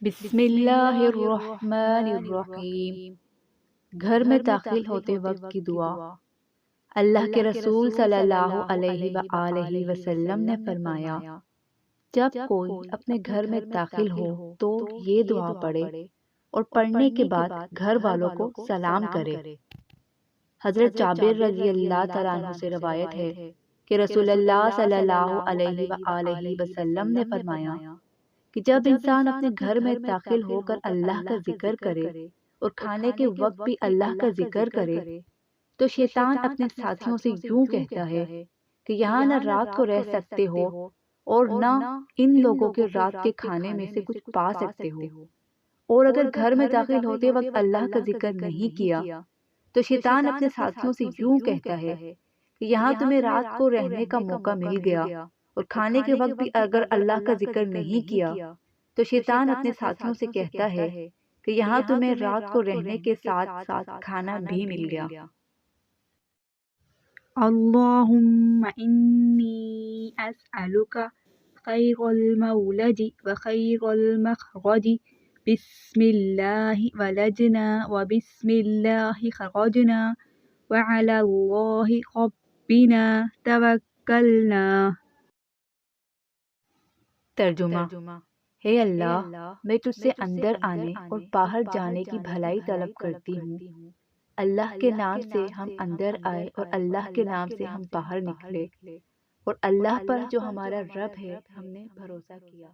بسم اللہ الرحمن الرحیم۔ گھر میں داخل ہوتے وقت کی دعا۔ اللہ کے رسول صلی اللہ علیہ وآلہ وسلم نے فرمایا، جب کوئی اپنے گھر میں داخل ہو تو یہ دعا پڑھے اور پڑھنے کے بعد گھر والوں کو سلام کرے۔ حضرت جابر رضی اللہ تعالیٰ عنہ سے روایت ہے کہ رسول اللہ صلی اللہ علیہ وآلہ وسلم نے فرمایا کہ جب انسان اپنے گھر میں داخل ہو کر اللہ کا ذکر کرے اور کھانے کے وقت بھی اللہ کا ذکر کرے تو شیطان اپنے ساتھیوں سے یوں کہتا ہے کہ یہاں نہ رات کو رہ سکتے ہو اور نہ ان لوگوں کے رات کے کھانے میں سے کچھ پا سکتے ہو، اور اگر گھر میں داخل ہوتے وقت اللہ کا ذکر نہیں کیا تو شیطان اپنے ساتھیوں سے یوں کہتا ہے کہ یہاں تمہیں رات کو رہنے کا موقع مل گیا اور کھانے کے وقت بھی اگر اللہ کا ذکر نہیں کیا تو شیطان اپنے ساتھیوں سے کہتا ہے کہ یہاں تمہیں رات کو رہنے کے ساتھ ساتھ کھانا بھی مل گیا۔ اللہم انی اسألک خیر المولد وخیر المخرج بسم اللہ ولجنا وبسم اللہ خرجنا وعلی اللہ ربنا توکلنا۔ ترجمہ: ہے اللہ، میں تجھ سے اندر آنے اور باہر جانے کی بھلائی طلب کرتی ہوں۔ اللہ کے نام سے ہم اندر آئے اور اللہ کے نام سے ہم باہر نکلے، اور اللہ پر جو ہمارا رب ہے ہم نے بھروسہ کیا۔